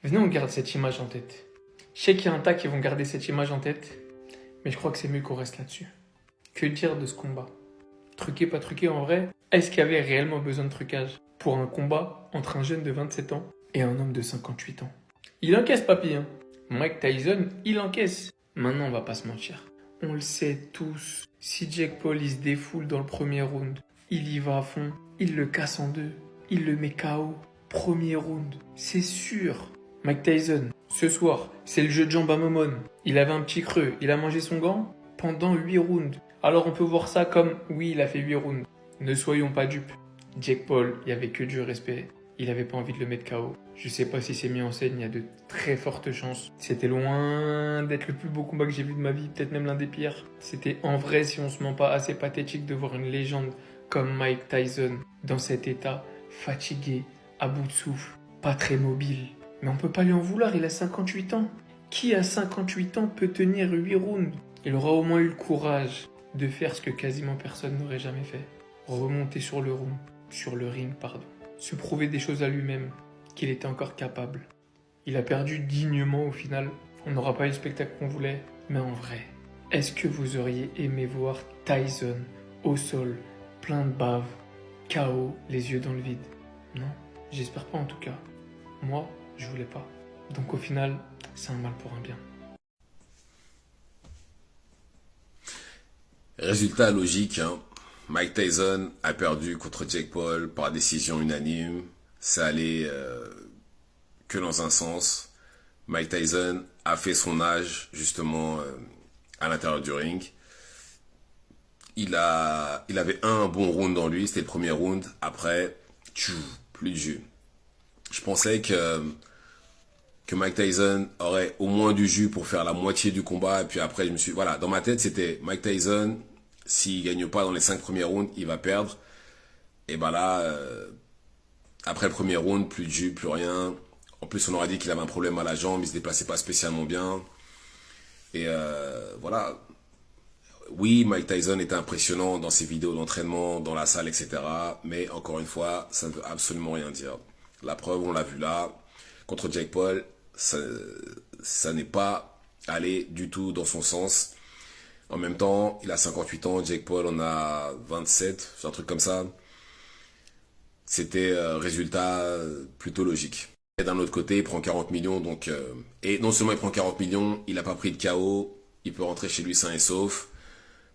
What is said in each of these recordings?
Venez, on garde cette image en tête. Je sais qu'il y a un tas qui vont garder cette image en tête, mais je crois que c'est mieux qu'on reste là-dessus. Que dire de ce combat? Truqué, pas truqué en vrai? Est-ce qu'il y avait réellement besoin de trucage pour un combat entre un jeune de 27 ans et un homme de 58 ans? Il encaisse, papy, hein. Mike Tyson, il encaisse. Maintenant, on va pas se mentir. On le sait tous. Si Jake Paul, il se défoule dans le premier round, il y va à fond, il le casse en deux, il le met KO. Premier round, c'est sûr. Mike Tyson, ce soir, c'est le jeu de jambes à Momon. Il avait un petit creux, il a mangé son gant pendant 8 rounds. Alors on peut voir ça comme, oui, il a fait 8 rounds. Ne soyons pas dupes. Jake Paul, il n'y avait que du respect. Il n'avait pas envie de le mettre KO. Je sais pas si c'est mis en scène, il y a de très fortes chances. C'était loin d'être le plus beau combat que j'ai vu de ma vie, peut-être même l'un des pires. C'était en vrai, si on se ment pas, assez pathétique de voir une légende comme Mike Tyson dans cet état, fatigué, à bout de souffle, pas très mobile. Mais on peut pas lui en vouloir, il a 58 ans. Qui à 58 ans peut tenir 8 rounds? Il aura au moins eu le courage de faire ce que quasiment personne n'aurait jamais fait. Remonter sur le ring, pardon. Se prouver des choses à lui-même, qu'il était encore capable. Il a perdu dignement au final. On n'aura pas eu le spectacle qu'on voulait. Mais en vrai, est-ce que vous auriez aimé voir Tyson au sol, plein de bave, KO, les yeux dans le vide? Non, j'espère pas en tout cas. Moi, je voulais pas. Donc au final, c'est un mal pour un bien. Résultat logique, hein. Mike Tyson a perdu contre Jake Paul par décision unanime. Ça allait que dans un sens. Mike Tyson a fait son âge justement à l'intérieur du ring. Il avait un bon round dans lui, c'était le premier round. Après, plus de jus. Je pensais que Mike Tyson aurait au moins du jus pour faire la moitié du combat. Et puis après, voilà, dans ma tête, c'était Mike Tyson. S'il gagne pas dans les 5 premiers rounds, il va perdre. Et ben là, après le premier round, plus de jus, plus rien. En plus, on aurait dit qu'il avait un problème à la jambe, il se déplaçait pas spécialement bien. Et voilà. Oui, Mike Tyson était impressionnant dans ses vidéos d'entraînement, dans la salle, etc. Mais encore une fois, ça ne veut absolument rien dire. La preuve, on l'a vu là. Contre Jake Paul, ça n'est pas allé du tout dans son sens. En même temps, il a 58 ans, Jake Paul en a 27, c'est un truc comme ça. C'était résultat plutôt logique. Et d'un autre côté, il prend 40 millions, donc et non seulement il prend 40 millions, il n'a pas pris de KO, il peut rentrer chez lui sain et sauf.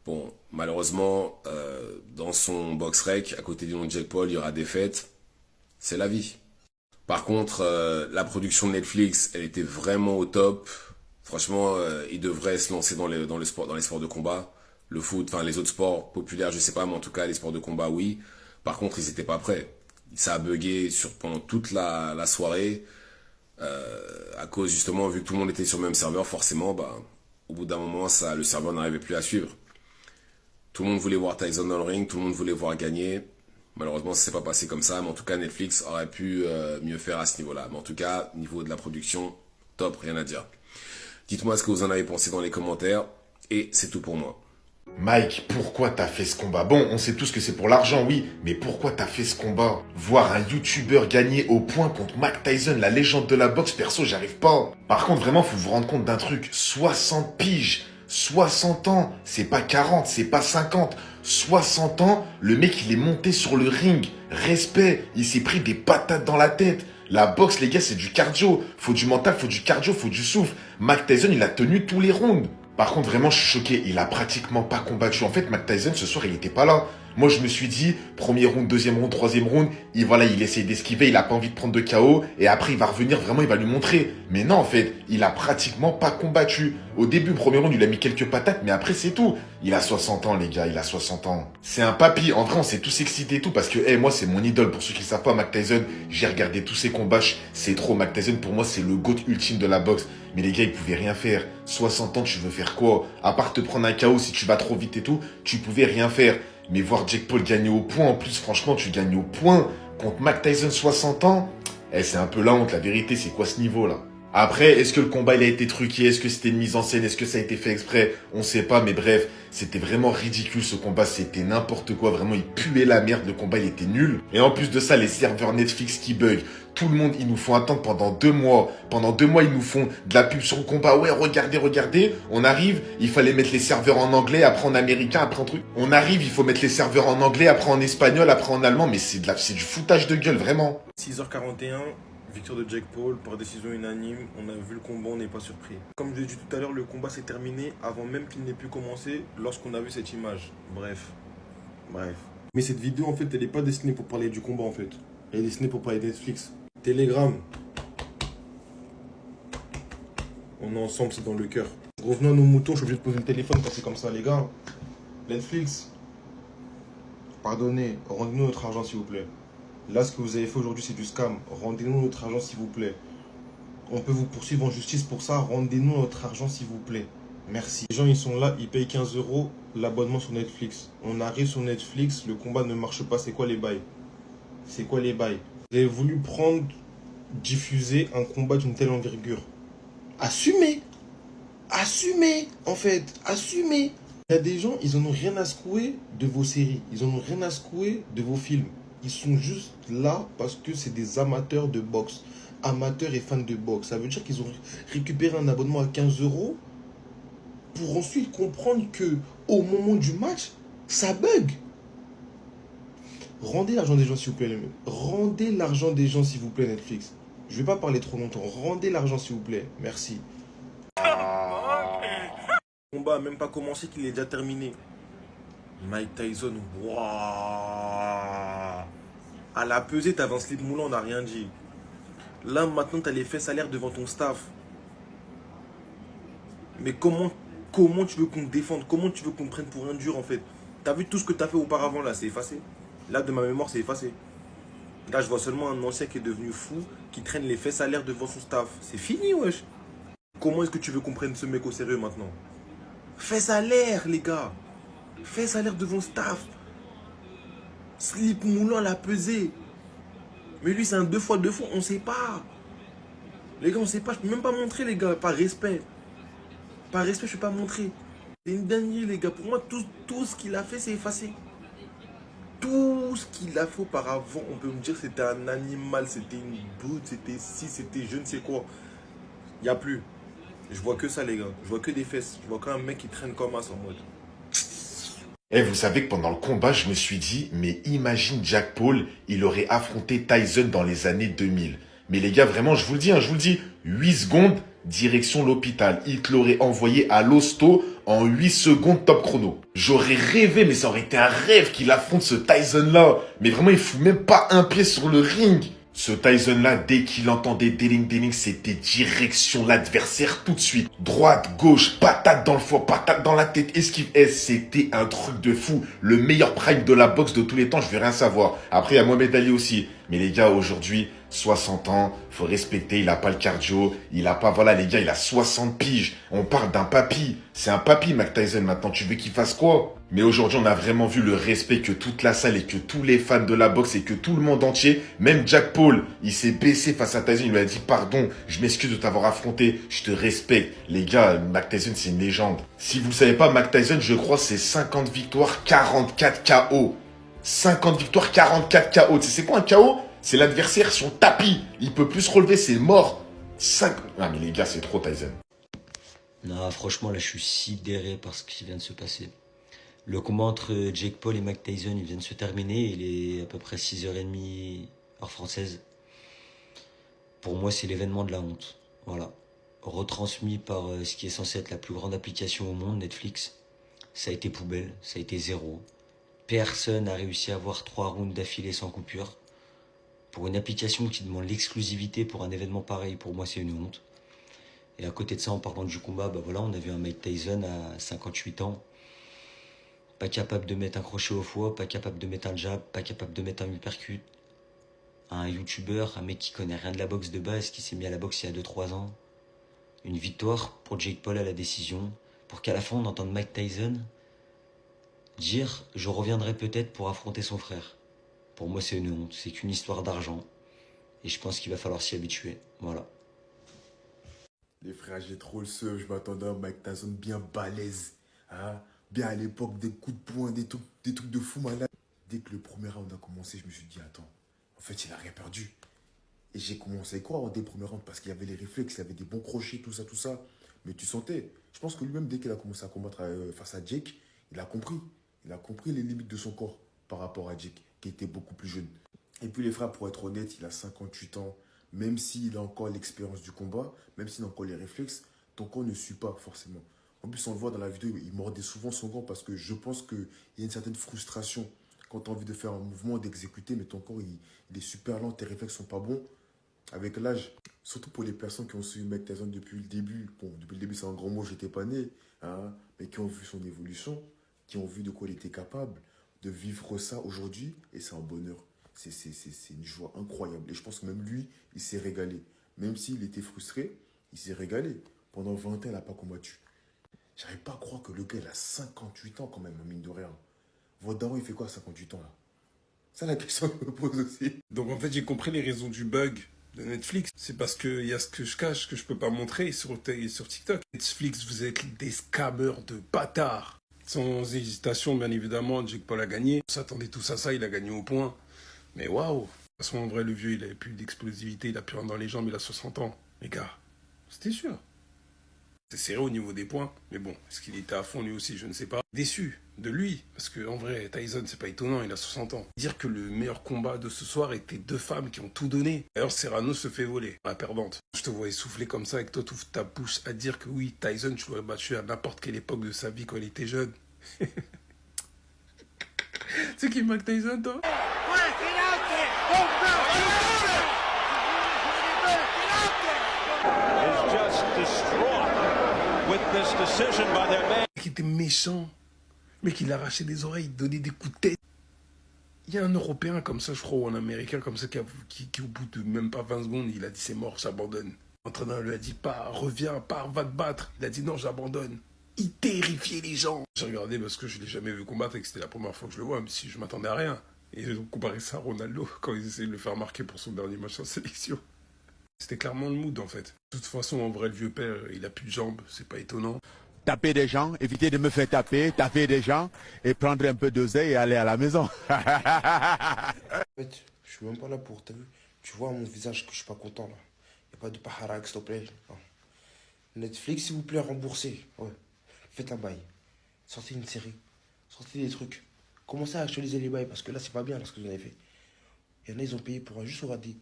Bon, malheureusement, dans son box rec, à côté du nom de Jake Paul, il y aura des fêtes. C'est la vie. Par contre, la production de Netflix, elle était vraiment au top. Franchement, il devrait se lancer dans les sports de combat. Le foot, enfin les autres sports populaires, je sais pas, mais en tout cas les sports de combat, oui. Par contre, ils étaient pas prêts. Ça a bugué pendant toute la soirée. À cause justement, vu que tout le monde était sur le même serveur, forcément, bah, au bout d'un moment, le serveur n'arrivait plus à suivre. Tout le monde voulait voir Tyson dans le ring, tout le monde voulait voir gagner. Malheureusement, ça s'est pas passé comme ça, mais en tout cas, Netflix aurait pu mieux faire à ce niveau-là. Mais en tout cas, niveau de la production, top, rien à dire. Dites-moi ce que vous en avez pensé dans les commentaires, et c'est tout pour moi. Mike, pourquoi t'as fait ce combat? Bon, on sait tous que c'est pour l'argent, oui, mais pourquoi t'as fait ce combat? Voir un YouTuber gagner au point contre Mike Tyson, la légende de la boxe, perso, j'arrive pas. Par contre, vraiment, faut vous rendre compte d'un truc. 60 piges, 60 ans, c'est pas 40, c'est pas 50. 60 ans, le mec, il est monté sur le ring. Respect, il s'est pris des patates dans la tête. La boxe, les gars, c'est du cardio. Faut du mental, faut du cardio, faut du souffle. Mike Tyson, il a tenu tous les rounds. Par contre, vraiment, je suis choqué. Il a pratiquement pas combattu. En fait, Mike Tyson, ce soir, il était pas là. Moi, je me suis dit, premier round, deuxième round, troisième round, il essaye d'esquiver, il a pas envie de prendre de KO, et après, il va revenir, vraiment, il va lui montrer. Mais non, en fait, il a pratiquement pas combattu. Au début, premier round, il a mis quelques patates, mais après, c'est tout. Il a 60 ans, les gars, il a 60 ans. C'est un papy. En vrai, on s'est tous excités et tout, parce que, moi, c'est mon idole. Pour ceux qui ne savent pas, Mike Tyson, j'ai regardé tous ses combats, c'est trop. Mike Tyson, pour moi, c'est le GOAT ultime de la boxe. Mais les gars, ils pouvaient rien faire. 60 ans, tu veux faire quoi? À part te prendre un KO si tu vas trop vite et tout, tu pouvais rien faire. Mais voir Jake Paul gagner au point, en plus, franchement, tu gagnes au point contre Mike Tyson 60 ans, c'est un peu la honte, la vérité, c'est quoi ce niveau-là? Après, est-ce que le combat il a été truqué? Est-ce que c'était une mise en scène? Est-ce que ça a été fait exprès? On sait pas, mais bref, c'était vraiment ridicule ce combat. C'était n'importe quoi. Vraiment, il puait la merde. Le combat, il était nul. Et en plus de ça, les serveurs Netflix qui bug. Tout le monde, ils nous font attendre pendant 2 mois. Pendant 2 mois, ils nous font de la pub sur le combat. Ouais, regardez, regardez. On arrive, il fallait mettre les serveurs en anglais, après en américain, après en truc. On arrive, il faut mettre les serveurs en anglais, après en espagnol, après en allemand. Mais c'est du foutage de gueule, vraiment. 6h41, victoire de Jake Paul par décision unanime. On a vu le combat, on n'est pas surpris. Comme je l'ai dit tout à l'heure, le combat s'est terminé avant même qu'il n'ait pu commencer lorsqu'on a vu cette image. Bref. Mais cette vidéo, en fait, elle n'est pas destinée pour parler du combat, en fait. Elle est destinée pour parler de Netflix. Telegram. On est ensemble, c'est dans le cœur. Revenons à nos moutons, je suis obligé de poser le téléphone quand c'est comme ça, les gars. Netflix. Pardonnez, rendez-nous notre argent, s'il vous plaît. Là, ce que vous avez fait aujourd'hui, c'est du scam. Rendez-nous notre argent, s'il vous plaît. On peut vous poursuivre en justice pour ça. Rendez-nous notre argent, s'il vous plaît. Merci. Les gens, ils sont là, ils payent 15 € l'abonnement sur Netflix. On arrive sur Netflix, le combat ne marche pas. C'est quoi les bails? C'est quoi les bails? Vous avez voulu diffuser un combat d'une telle envergure. Assumez. Assumez, en fait. Assumez. Il y a des gens, ils en ont rien à secouer de vos séries. Ils en ont rien à secouer de vos films. Ils sont juste là parce que c'est des amateurs de boxe. Amateurs et fans de boxe. Ça veut dire qu'ils ont récupéré un abonnement à 15 € pour ensuite comprendre que au moment du match, ça bug. Rendez l'argent des gens, s'il vous plaît. Rendez l'argent des gens, s'il vous plaît, Netflix. Je vais pas parler trop longtemps. Rendez l'argent, s'il vous plaît. Merci. Le combat a même pas commencé qu'il est déjà terminé. Mike Tyson, waouh. À la pesée, t'avais un slip moulant, on n'a rien dit. Là, maintenant, t'as les fesses à l'air devant ton staff. Mais comment tu veux qu'on te défende? Comment tu veux qu'on te prenne pour un dur, en fait? T'as vu tout ce que t'as fait auparavant, là, c'est effacé. Là, de ma mémoire, c'est effacé. Là, je vois seulement un ancien qui est devenu fou, qui traîne les fesses à l'air devant son staff. C'est fini, wesh. Comment est-ce que tu veux qu'on prenne ce mec au sérieux, maintenant? Fesses à l'air, les gars. Fesses à l'air devant staff. Slip moulant à la pesée. Mais lui, c'est un 2x2 fois, on sait pas. Les gars, on sait pas. Je peux même pas montrer, les gars, par respect. Par respect, je peux pas montrer. C'est une dinguerie, les gars. Pour moi, tout ce qu'il a fait, c'est effacé. Tout ce qu'il a fait auparavant, on peut me dire que c'était un animal, c'était une brute, c'était si, c'était je ne sais quoi. Il n'y a plus. Je vois que ça, les gars. Je vois que des fesses. Je vois qu'un mec qui traîne comme ça en mode. Eh, vous savez que pendant le combat, je me suis dit, mais imagine Jake Paul, il aurait affronté Tyson dans les années 2000. Mais les gars, vraiment, je vous le dis, 8 secondes, direction l'hôpital. Il te l'aurait envoyé à l'hosto en 8 secondes top chrono. J'aurais rêvé, mais ça aurait été un rêve qu'il affronte ce Tyson-là. Mais vraiment, il fout même pas un pied sur le ring. Ce Tyson-là, dès qu'il entendait déling, c'était direction l'adversaire tout de suite. Droite, gauche, patate dans le foie, patate dans la tête, esquive S. C'était un truc de fou. Le meilleur prime de la boxe de tous les temps, je veux rien savoir. Après, il y a Mohamed Ali aussi. Mais les gars, aujourd'hui, 60 ans, faut respecter, il a pas le cardio, il a pas, voilà les gars, il a 60 piges. On parle d'un papy. C'est un papy, Mike Tyson, maintenant. Tu veux qu'il fasse quoi? Mais aujourd'hui, on a vraiment vu le respect que toute la salle et que tous les fans de la boxe et que tout le monde entier, même Jake Paul, il s'est baissé face à Tyson, il lui a dit pardon, je m'excuse de t'avoir affronté, je te respecte. Les gars, Mike Tyson, c'est une légende. Si vous savez pas, Mike Tyson, je crois, c'est 50 victoires, 44 KO. 50 victoires, 44 KO. Tu sais c'est quoi un KO? C'est l'adversaire, son tapis. Il peut plus se relever, c'est mort. 5... Ah mais les gars, c'est trop Tyson. Non, franchement, là, je suis sidéré par ce qui vient de se passer. Le combat entre Jake Paul et Mike Tyson, il vient de se terminer. Il est à peu près 6h30 heure française. Pour moi, c'est l'événement de la honte. Voilà. Retransmis par ce qui est censé être la plus grande application au monde, Netflix. Ça a été poubelle, ça a été zéro. Personne n'a réussi à avoir 3 rounds d'affilée sans coupure. Pour une application qui demande l'exclusivité pour un événement pareil, pour moi, c'est une honte. Et à côté de ça, en parlant du combat, bah voilà, on a vu un Mike Tyson à 58 ans. Pas capable de mettre un crochet au foie, pas capable de mettre un jab, pas capable de mettre un uppercut. Un YouTuber, un mec qui connaît rien de la boxe de base, qui s'est mis à la boxe il y a 2-3 ans. Une victoire pour Jake Paul à la décision, pour qu'à la fin on entende Mike Tyson dire « Je reviendrai peut-être pour affronter son frère ». Pour moi, c'est une honte, c'est qu'une histoire d'argent. Et je pense qu'il va falloir s'y habituer. Voilà. Les frères, j'ai trop le seum. Je m'attendais à un Mike Tyson bien balèze. Hein? Bien à l'époque, des coups de poing, des trucs de fou malade. Dès que le premier round a commencé, je me suis dit, attends, en fait, il a rien perdu. Et j'ai commencé à y croire dès le premier round parce qu'il y avait les réflexes, il y avait des bons crochets, tout ça, tout ça. Mais tu sentais. Je pense que lui-même, dès qu'il a commencé à combattre face à Jake, il a compris. Il a compris les limites de son corps par rapport à Jake, qui était beaucoup plus jeune. Et puis les frères, pour être honnête, il a 58 ans. Même s'il a encore l'expérience du combat, même s'il a encore les réflexes, ton corps ne suit pas forcément. En plus, on le voit dans la vidéo, il mordait souvent son gant parce que je pense qu'il y a une certaine frustration quand tu as envie de faire un mouvement, d'exécuter, mais ton corps, il est super lent, tes réflexes sont pas bons. Avec l'âge, surtout pour les personnes qui ont suivi Mike Tyson depuis le début. Bon, depuis le début, c'est un grand mot, j'étais pas né, hein, mais qui ont vu son évolution, qui ont vu de quoi il était capable de vivre ça aujourd'hui, et c'est un bonheur. C'est une joie incroyable. Et je pense que même lui, il s'est régalé. Même s'il était frustré, il s'est régalé. Pendant 20 ans, il n'a pas combattu. J'arrive pas à croire que le gars, il a 58 ans quand même, mine de rien. Votre daron, il fait quoi à 58 ans là? C'est la question que je me pose aussi. Donc en fait, j'ai compris les raisons du bug de Netflix. C'est parce qu'il y a ce que je cache que je peux pas montrer sur TikTok. Netflix, vous êtes des scammers de bâtards. Sans hésitation, bien évidemment, Jake Paul a gagné. On s'attendait tous à ça, il a gagné au point. Mais waouh! De toute façon, en vrai, le vieux, il avait plus d'explosivité, il a plus rien dans les jambes, il a 60 ans. Les gars, c'était sûr. C'est serré au niveau des points, mais bon, est-ce qu'il était à fond lui aussi, je ne sais pas. Déçu de lui, parce que en vrai, Tyson, c'est pas étonnant, il a 60 ans. Dire que le meilleur combat de ce soir était deux femmes qui ont tout donné. D'ailleurs, Serrano se fait voler, la perdante. Je te vois essouffler comme ça, avec toi, tu ouvres ta bouche à dire que oui, Tyson, tu l'aurais battu à n'importe quelle époque de sa vie quand il était jeune. C'est qui Mike Tyson, toi? Is just distraught with this decision by their man. Qui était méchant. Le mec, il arrachait des oreilles, il donnait des coups de tête. Il y a un Européen comme ça, je crois, ou un Américain comme ça, qui au bout de même pas 20 secondes, il a dit c'est mort, j'abandonne. L'entraîneur lui a dit pas, reviens, pars, va te battre. Il a dit non, j'abandonne. Il terrifiait les gens. J'ai regardé parce que je l'ai jamais vu combattre et que c'était la première fois que je le vois, même si je m'attendais à rien. Et ils ont comparé ça à Ronaldo quand ils essayaient de le faire marquer pour son dernier match en sélection. C'était clairement le mood en fait. De toute façon, en vrai, le vieux père, il a plus de jambes, c'est pas étonnant. Taper des gens, éviter de me faire taper des gens et prendre un peu d'oseille et aller à la maison. En fait, je suis même pas là pour, t'as vu, tu vois à mon visage que je suis pas content là. Y a pas de paharak, s'il te plaît. Non. Netflix, s'il vous plaît, remboursez. Ouais. Faites un bail. Sortez une série. Sortez des trucs. Commencez à actualiser les bails parce que là, c'est pas bien là, ce que vous avez fait. Il y en a, ils ont payé pour juste regarder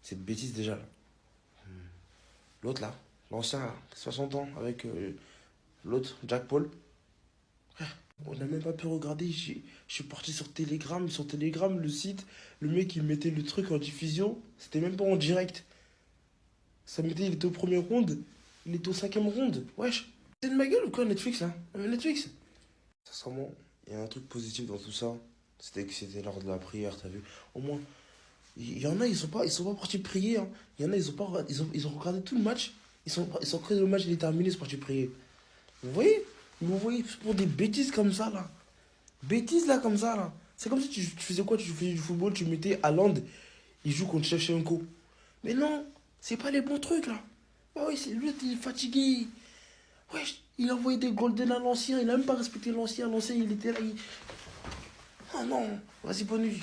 cette bêtise déjà là. L'autre là, l'ancien là, 60 ans avec l'autre, Jack Paul. On n'a même pas pu regarder. Je suis parti sur Telegram. Sur Telegram, le site, le mec il mettait le truc en diffusion. C'était même pas en direct. Ça mettait, il était au premier round. Il était au 5e round. Wesh. C'est de ma gueule ou quoi Netflix là? Netflix. Sincèrement, il y a un truc positif dans tout ça. C'était que c'était l'heure de la prière, t'as vu? Au moins, il y en a, ils sont pas partis prier. Hein. Il y en a, ils ont regardé tout le match. Ils sont que le match il est terminé, ils sont partis prier. Vous voyez? Vous voyez, pour des bêtises comme ça là. Bêtises là comme ça là. C'est comme si tu faisais quoi? Tu faisais du football, tu mettais Haaland, il joue contre Shevchenko. Mais non, c'est pas les bons trucs là. Bah oui, lui il est fatigué. Ouais, il a envoyé des golden à l'ancien, il a même pas respecté l'ancien. L'ancien il était là. Ah non, vas-y, bonne nuit.